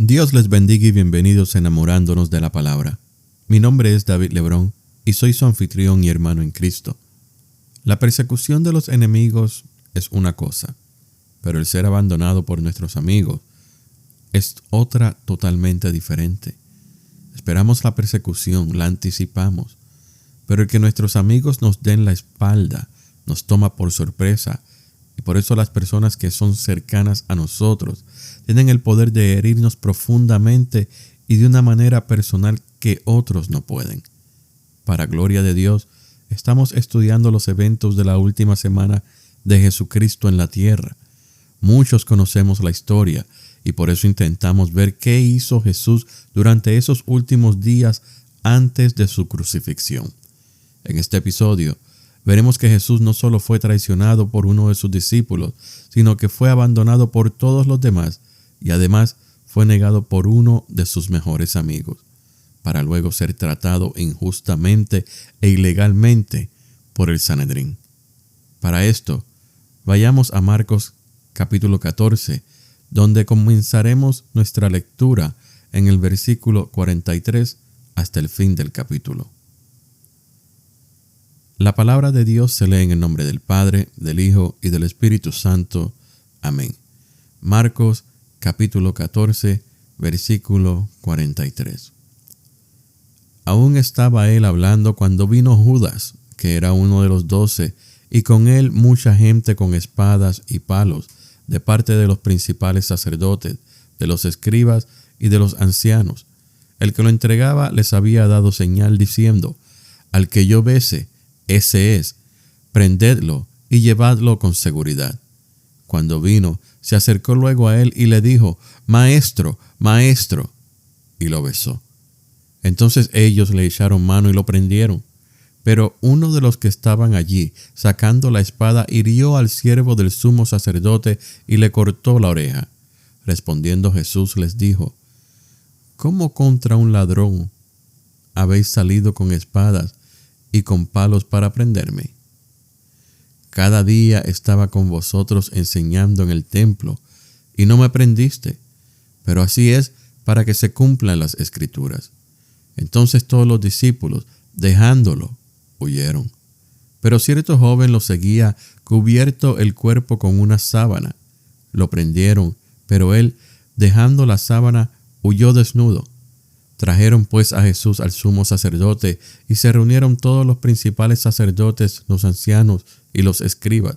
Dios les bendiga y bienvenidos a Enamorándonos de la Palabra. Mi nombre es David Lebrón y soy su anfitrión y hermano en Cristo. La persecución de los enemigos es una cosa, pero el ser abandonado por nuestros amigos es otra totalmente diferente. Esperamos la persecución, la anticipamos, pero el que nuestros amigos nos den la espalda nos toma por sorpresa. Y por eso las personas que son cercanas a nosotros tienen el poder de herirnos profundamente y de una manera personal que otros no pueden. Para gloria de Dios, estamos estudiando los eventos de la última semana de Jesucristo en la tierra. Muchos conocemos la historia y por eso intentamos ver qué hizo Jesús durante esos últimos días antes de su crucifixión. En este episodio, veremos que Jesús no solo fue traicionado por uno de sus discípulos, sino que fue abandonado por todos los demás y además fue negado por uno de sus mejores amigos, para luego ser tratado injustamente e ilegalmente por el Sanedrín. Para esto, vayamos a Marcos capítulo 14, donde comenzaremos nuestra lectura en el versículo 43 hasta el fin del capítulo. La palabra de Dios se lee en el nombre del Padre, del Hijo y del Espíritu Santo. Amén. Marcos capítulo 14, versículo 43. Aún estaba él hablando cuando vino Judas, que era uno de los 12, y con él mucha gente con espadas y palos, de parte de los principales sacerdotes, de los escribas y de los ancianos. El que lo entregaba les había dado señal diciendo: al que yo bese, ese es, prendedlo y llevadlo con seguridad. Cuando vino, se acercó luego a él y le dijo: Maestro, Maestro, y lo besó. Entonces ellos le echaron mano y lo prendieron. Pero uno de los que estaban allí, sacando la espada, hirió al siervo del sumo sacerdote y le cortó la oreja. Respondiendo Jesús les dijo: ¿cómo contra un ladrón habéis salido con espadas y con palos para prenderme? Cada día estaba con vosotros enseñando en el templo, y no me prendiste, pero así es para que se cumplan las Escrituras. Entonces todos los discípulos, dejándolo, huyeron. Pero cierto joven lo seguía, cubierto el cuerpo con una sábana. Lo prendieron, pero él, dejando la sábana, huyó desnudo. Trajeron pues a Jesús al sumo sacerdote, y se reunieron todos los principales sacerdotes, los ancianos y los escribas.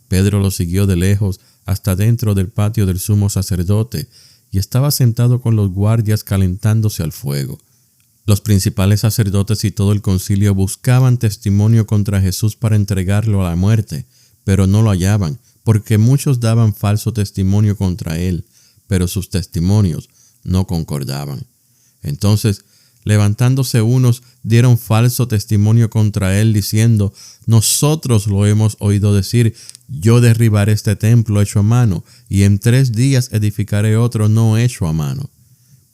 Pedro lo siguió de lejos hasta dentro del patio del sumo sacerdote, y estaba sentado con los guardias calentándose al fuego. Los principales sacerdotes y todo el concilio buscaban testimonio contra Jesús para entregarlo a la muerte, pero no lo hallaban, porque muchos daban falso testimonio contra él, pero sus testimonios no concordaban. Entonces, levantándose unos, dieron falso testimonio contra él, diciendo: nosotros lo hemos oído decir: yo derribaré este templo hecho a mano, y en 3 días edificaré otro no hecho a mano.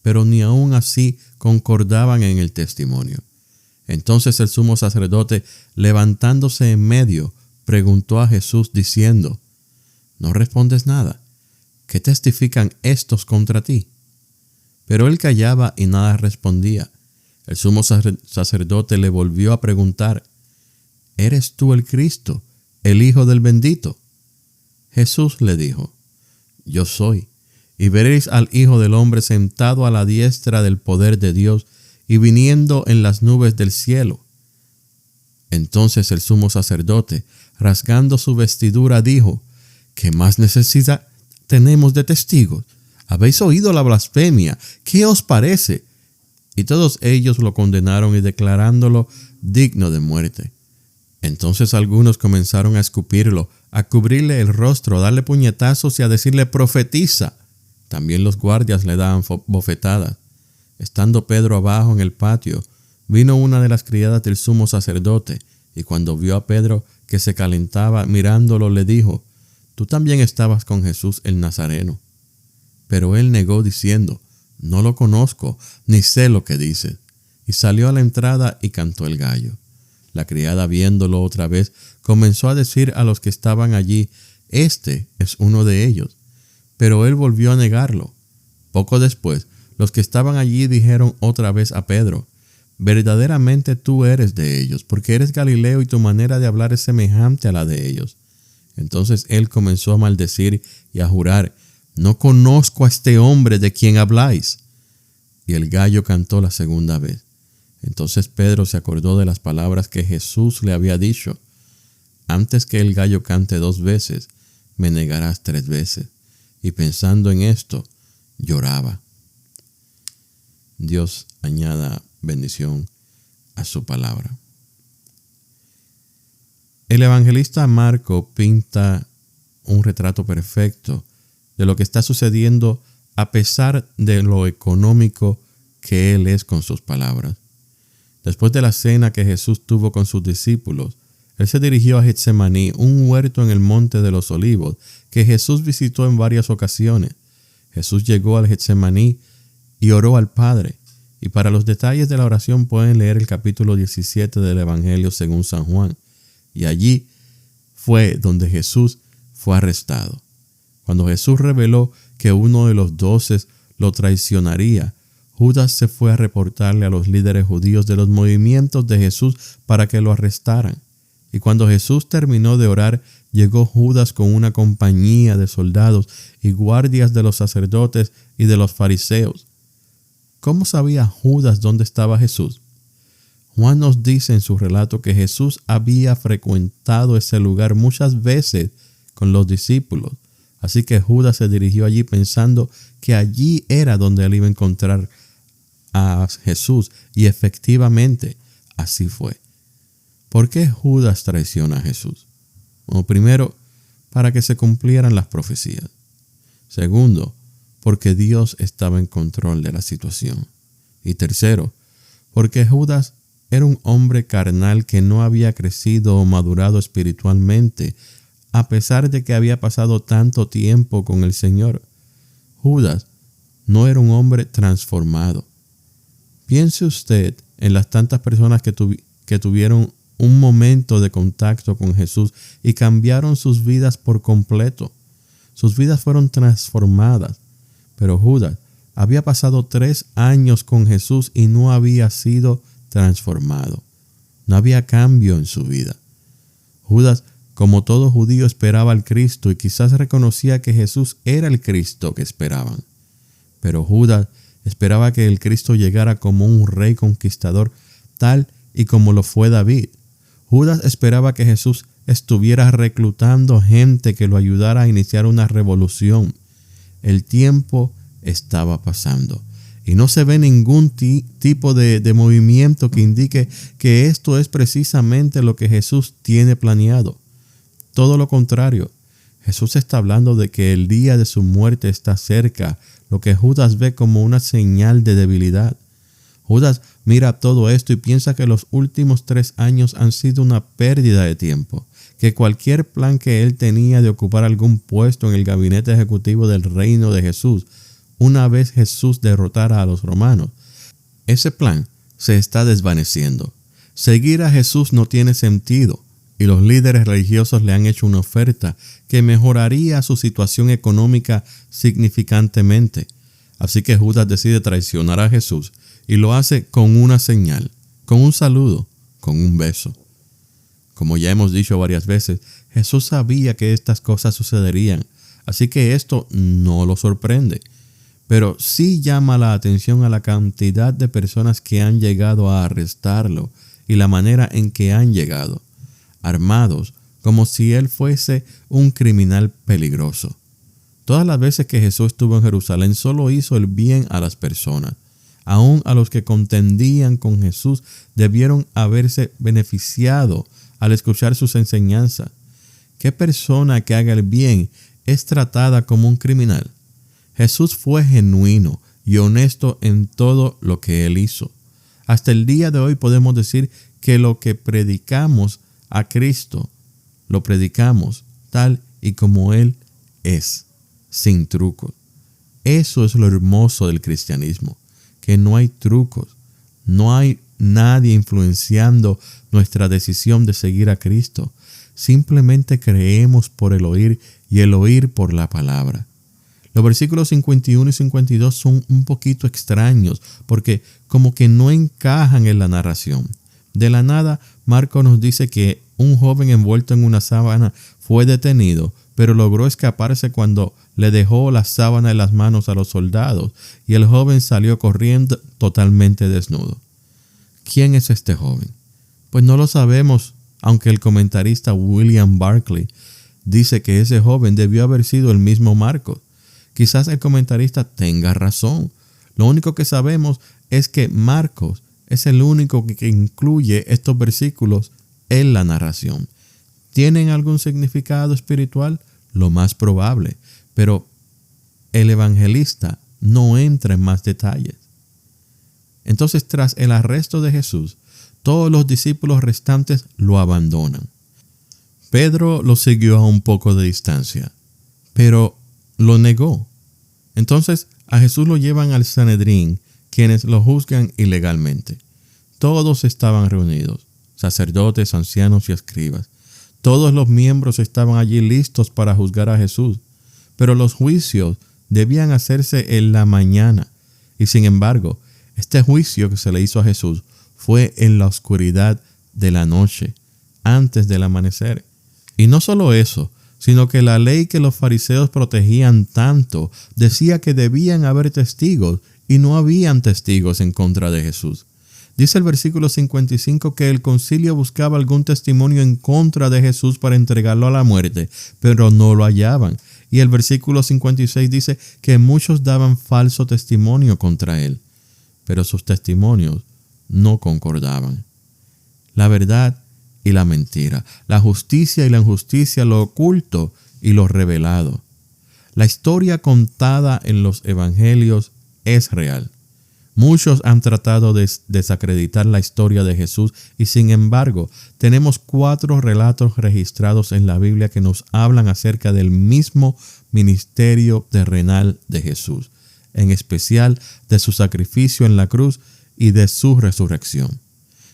Pero ni aun así concordaban en el testimonio. Entonces el sumo sacerdote, levantándose en medio, preguntó a Jesús diciendo: ¿no respondes nada? ¿Qué testifican estos contra ti? Pero él callaba y nada respondía. El sumo sacerdote le volvió a preguntar: ¿eres tú el Cristo, el Hijo del Bendito? Jesús le dijo: yo soy. Y veréis al Hijo del Hombre sentado a la diestra del poder de Dios y viniendo en las nubes del cielo. Entonces el sumo sacerdote, rasgando su vestidura, dijo: ¿qué más necesidad tenemos de testigos? ¿Habéis oído la blasfemia? ¿Qué os parece? Y todos ellos lo condenaron y declarándolo digno de muerte. Entonces algunos comenzaron a escupirlo, a cubrirle el rostro, a darle puñetazos y a decirle: profetiza. También los guardias le daban bofetadas. Estando Pedro abajo en el patio, vino una de las criadas del sumo sacerdote, y cuando vio a Pedro que se calentaba mirándolo, le dijo: tú también estabas con Jesús el Nazareno. Pero él negó diciendo: no lo conozco, ni sé lo que dices. Y salió a la entrada y cantó el gallo. La criada, viéndolo otra vez, comenzó a decir a los que estaban allí: este es uno de ellos. Pero él volvió a negarlo. Poco después, los que estaban allí dijeron otra vez a Pedro: verdaderamente tú eres de ellos, porque eres Galileo y tu manera de hablar es semejante a la de ellos. Entonces él comenzó a maldecir y a jurar: no conozco a este hombre de quien habláis. Y el gallo cantó la segunda vez. Entonces Pedro se acordó de las palabras que Jesús le había dicho: antes que el gallo cante 2 veces, me negarás 3 veces. Y pensando en esto, lloraba. Dios añada bendición a su palabra. El evangelista Marco pinta un retrato perfecto de lo que está sucediendo a pesar de lo económico que él es con sus palabras. Después de la cena que Jesús tuvo con sus discípulos, él se dirigió a Getsemaní, un huerto en el monte de los Olivos que Jesús visitó en varias ocasiones. Jesús llegó al Getsemaní y oró al Padre. Y para los detalles de la oración pueden leer el capítulo 17 del Evangelio según San Juan. Y allí fue donde Jesús fue arrestado. Cuando Jesús reveló que uno de los 12 lo traicionaría, Judas se fue a reportarle a los líderes judíos de los movimientos de Jesús para que lo arrestaran. Y cuando Jesús terminó de orar, llegó Judas con una compañía de soldados y guardias de los sacerdotes y de los fariseos. ¿Cómo sabía Judas dónde estaba Jesús? Juan nos dice en su relato que Jesús había frecuentado ese lugar muchas veces con los discípulos. Así que Judas se dirigió allí pensando que allí era donde él iba a encontrar a Jesús. Y efectivamente, así fue. ¿Por qué Judas traiciona a Jesús? Bueno, primero, para que se cumplieran las profecías. Segundo, porque Dios estaba en control de la situación. Y tercero, porque Judas era un hombre carnal que no había crecido o madurado espiritualmente, a pesar de que había pasado tanto tiempo con el Señor. Judas no era un hombre transformado. Piense usted en las tantas personas que tuvieron un momento de contacto con Jesús y cambiaron sus vidas por completo. Sus vidas fueron transformadas. Pero Judas había pasado 3 años con Jesús y no había sido transformado. No había cambio en su vida. Judas, como todo judío, esperaba al Cristo y quizás reconocía que Jesús era el Cristo que esperaban. Pero Judas esperaba que el Cristo llegara como un rey conquistador, tal y como lo fue David. Judas esperaba que Jesús estuviera reclutando gente que lo ayudara a iniciar una revolución. El tiempo estaba pasando y no se ve ningún tipo de movimiento que indique que esto es precisamente lo que Jesús tiene planeado. Todo lo contrario, Jesús está hablando de que el día de su muerte está cerca, lo que Judas ve como una señal de debilidad. Judas mira todo esto y piensa que los últimos 3 años han sido una pérdida de tiempo, que cualquier plan que él tenía de ocupar algún puesto en el gabinete ejecutivo del reino de Jesús, una vez Jesús derrotara a los romanos, ese plan se está desvaneciendo. Seguir a Jesús no tiene sentido y los líderes religiosos le han hecho una oferta que mejoraría su situación económica significantemente. Así que Judas decide traicionar a Jesús y lo hace con una señal, con un saludo, con un beso. Como ya hemos dicho varias veces, Jesús sabía que estas cosas sucederían, así que esto no lo sorprende. Pero sí llama la atención a la cantidad de personas que han llegado a arrestarlo y la manera en que han llegado, armados como si él fuese un criminal peligroso. Todas las veces que Jesús estuvo en Jerusalén solo hizo el bien a las personas. Aún a los que contendían con Jesús debieron haberse beneficiado al escuchar sus enseñanzas. ¿Qué persona que haga el bien es tratada como un criminal? Jesús fue genuino y honesto en todo lo que él hizo. Hasta el día de hoy podemos decir que lo que predicamos a Cristo, lo predicamos tal y como Él es, sin trucos. Eso es lo hermoso del cristianismo, que no hay trucos, no hay nadie influenciando nuestra decisión de seguir a Cristo. Simplemente creemos por el oír y el oír por la palabra. Los versículos 51 y 52 son un poquito extraños porque como que no encajan en la narración. De la nada, Marcos nos dice que un joven envuelto en una sábana fue detenido, pero logró escaparse cuando le dejó la sábana en las manos a los soldados y el joven salió corriendo totalmente desnudo. ¿Quién es este joven? Pues no lo sabemos, aunque el comentarista William Barclay dice que ese joven debió haber sido el mismo Marcos. Quizás el comentarista tenga razón. Lo único que sabemos es que Marcos es el único que incluye estos versículos en la narración. ¿Tienen algún significado espiritual? Lo más probable, pero el evangelista no entra en más detalles. Entonces, tras el arresto de Jesús, todos los discípulos restantes lo abandonan. Pedro lo siguió a un poco de distancia, pero lo negó. Entonces a Jesús lo llevan al Sanedrín, quienes lo juzgan ilegalmente. Todos estaban reunidos, sacerdotes, ancianos y escribas. Todos los miembros estaban allí listos para juzgar a Jesús, pero los juicios debían hacerse en la mañana. Y sin embargo, este juicio que se le hizo a Jesús fue en la oscuridad de la noche, antes del amanecer. Y no solo eso, sino que la ley que los fariseos protegían tanto decía que debían haber testigos y no habían testigos en contra de Jesús. Dice el versículo 55 que el concilio buscaba algún testimonio en contra de Jesús para entregarlo a la muerte, pero no lo hallaban. Y el versículo 56 dice que muchos daban falso testimonio contra él, pero sus testimonios no concordaban. La verdad y la mentira, la justicia y la injusticia, lo oculto y lo revelado. La historia contada en los evangelios es real. Muchos han tratado de desacreditar la historia de Jesús y sin embargo tenemos 4 relatos registrados en la Biblia que nos hablan acerca del mismo ministerio terrenal de Jesús, en especial de su sacrificio en la cruz y de su resurrección.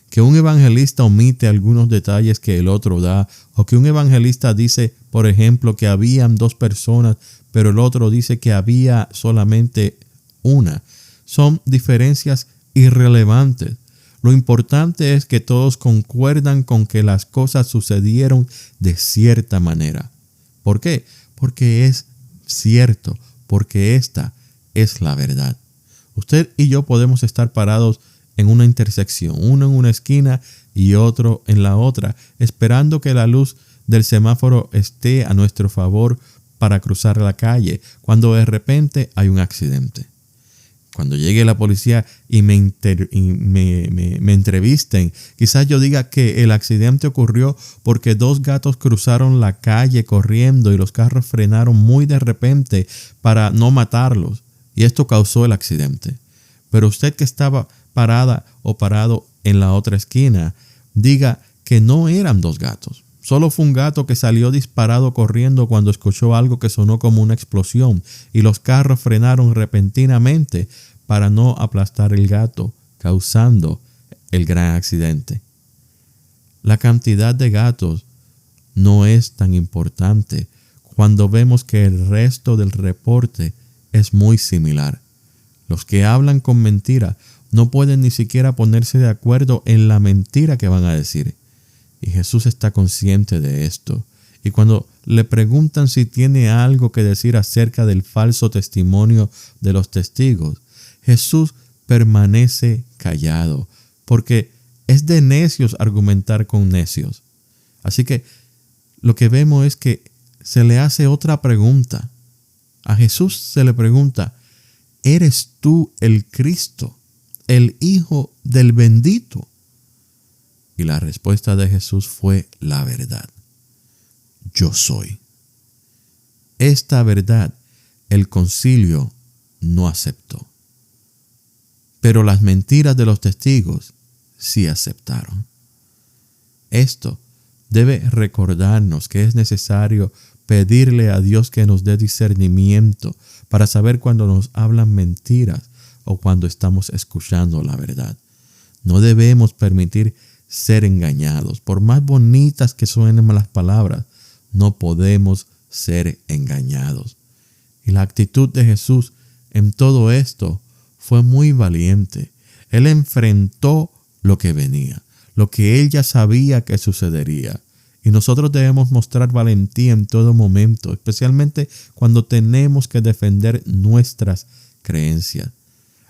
Que un evangelista omite algunos detalles que el otro da, o que un evangelista dice, por ejemplo, que habían 2 personas, pero el otro dice que había solamente una, son diferencias irrelevantes. Lo importante es que todos concuerdan con que las cosas sucedieron de cierta manera. ¿Por qué? Porque es cierto, porque esta es la verdad. Usted y yo podemos estar parados en una intersección, uno en una esquina y otro en la otra, esperando que la luz del semáforo esté a nuestro favor para cruzar la calle, cuando de repente hay un accidente. Cuando llegue la policía y me entrevisten, quizás yo diga que el accidente ocurrió porque 2 gatos cruzaron la calle corriendo y los carros frenaron muy de repente para no matarlos, y esto causó el accidente. Pero usted que estaba parada o parado en la otra esquina, diga que no eran 2 gatos. Solo fue un gato que salió disparado corriendo cuando escuchó algo que sonó como una explosión y los carros frenaron repentinamente para no aplastar el gato, causando el gran accidente. La cantidad de gatos no es tan importante cuando vemos que el resto del reporte es muy similar. Los que hablan con mentira no pueden ni siquiera ponerse de acuerdo en la mentira que van a decir. Y Jesús está consciente de esto. Y cuando le preguntan si tiene algo que decir acerca del falso testimonio de los testigos, Jesús permanece callado, porque es de necios argumentar con necios. Así que lo que vemos es que se le hace otra pregunta. A Jesús se le pregunta, ¿eres tú el Cristo, el Hijo del Bendito? Y la respuesta de Jesús fue la verdad. Yo soy. Esta verdad el concilio no aceptó. Pero las mentiras de los testigos sí aceptaron. Esto debe recordarnos que es necesario pedirle a Dios que nos dé discernimiento para saber cuando nos hablan mentiras o cuando estamos escuchando la verdad. No debemos permitir ser engañados. Por más bonitas que suenen las palabras, no podemos ser engañados. Y la actitud de Jesús en todo esto fue muy valiente. Él enfrentó lo que venía, lo que él ya sabía que sucedería. Y nosotros debemos mostrar valentía en todo momento, especialmente cuando tenemos que defender nuestras creencias.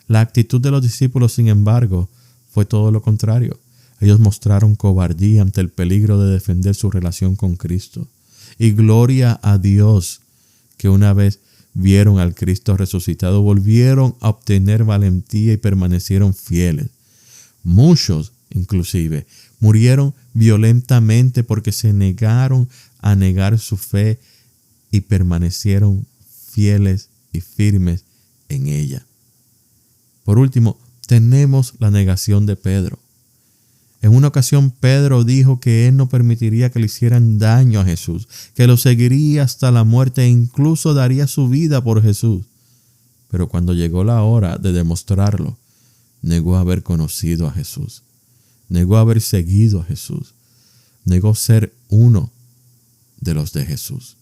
La actitud de los discípulos, sin embargo, fue todo lo contrario. Ellos mostraron cobardía ante el peligro de defender su relación con Cristo. Y gloria a Dios que una vez vieron al Cristo resucitado, volvieron a obtener valentía y permanecieron fieles. Muchos, inclusive, murieron violentamente porque se negaron a negar su fe y permanecieron fieles y firmes en ella. Por último, tenemos la negación de Pedro. En una ocasión Pedro dijo que él no permitiría que le hicieran daño a Jesús, que lo seguiría hasta la muerte e incluso daría su vida por Jesús. Pero cuando llegó la hora de demostrarlo, negó haber conocido a Jesús, negó haber seguido a Jesús, negó ser uno de los de Jesús.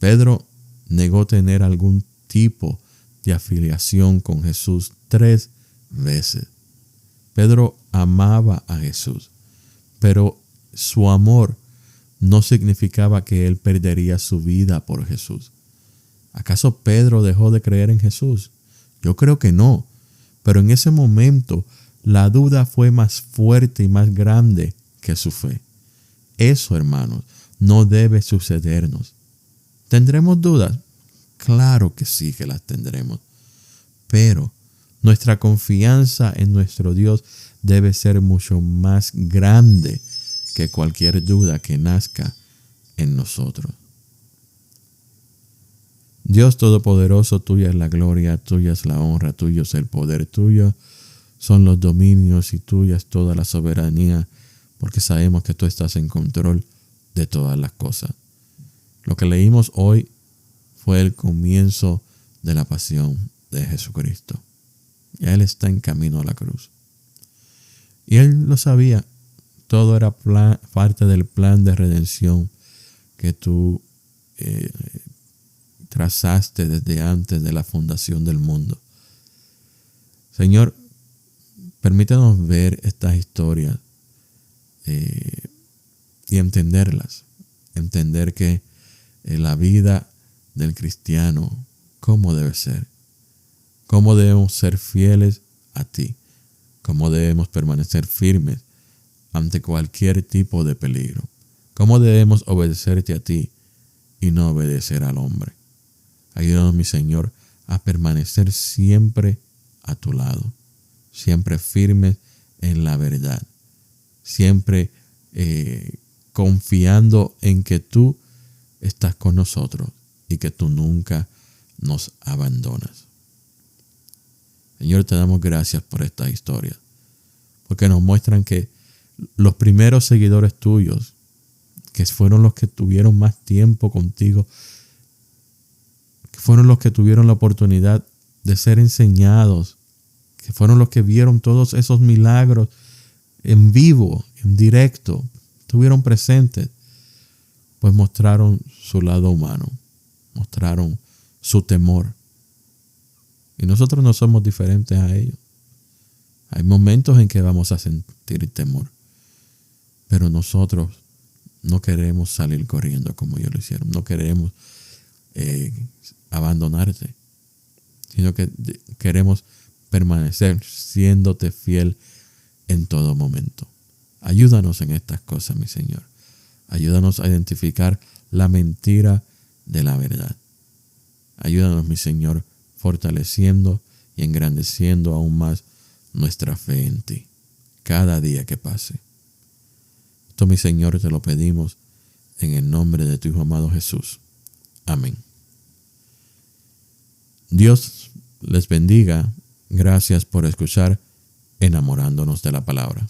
Pedro negó tener algún tipo de afiliación con Jesús 3 veces. Pedro amaba a Jesús, pero su amor no significaba que él perdería su vida por Jesús. ¿Acaso Pedro dejó de creer en Jesús? Yo creo que no, pero en ese momento la duda fue más fuerte y más grande que su fe. Eso, hermanos, no debe sucedernos. ¿Tendremos dudas? Claro que sí que las tendremos, pero nuestra confianza en nuestro Dios debe ser mucho más grande que cualquier duda que nazca en nosotros. Dios Todopoderoso, tuya es la gloria, tuya es la honra, tuyo es el poder, tuyo son los dominios y tuya es toda la soberanía, porque sabemos que tú estás en control de todas las cosas. Lo que leímos hoy fue el comienzo de la pasión de Jesucristo. Ya Él está en camino a la cruz. Y Él lo sabía. Todo era parte del plan de redención que tú trazaste desde antes de la fundación del mundo. Señor, permítanos ver estas historias y entenderlas. Entender que la vida del cristiano, ¿cómo debe ser? Cómo debemos ser fieles a ti. Cómo debemos permanecer firmes ante cualquier tipo de peligro. Cómo debemos obedecerte a ti y no obedecer al hombre. Ayúdanos, mi Señor, a permanecer siempre a tu lado. Siempre firmes en la verdad. Siempre confiando en que tú estás con nosotros y que tú nunca nos abandonas. Señor, te damos gracias por esta historia, porque nos muestran que los primeros seguidores tuyos, que fueron los que tuvieron más tiempo contigo, que fueron los que tuvieron la oportunidad de ser enseñados, que fueron los que vieron todos esos milagros en vivo, en directo, estuvieron presentes, pues mostraron su lado humano, mostraron su temor. Y nosotros no somos diferentes a ellos. Hay momentos en que vamos a sentir temor, pero nosotros no queremos salir corriendo como ellos lo hicieron. No queremos abandonarte, sino que queremos permanecer siéndote fiel en todo momento. Ayúdanos en estas cosas, mi Señor. Ayúdanos a identificar la mentira de la verdad. Ayúdanos, mi Señor, fortaleciendo y engrandeciendo aún más nuestra fe en ti, cada día que pase. Esto, mi Señor, te lo pedimos en el nombre de tu Hijo amado Jesús. Amén. Dios les bendiga. Gracias por escuchar Enamorándonos de la Palabra.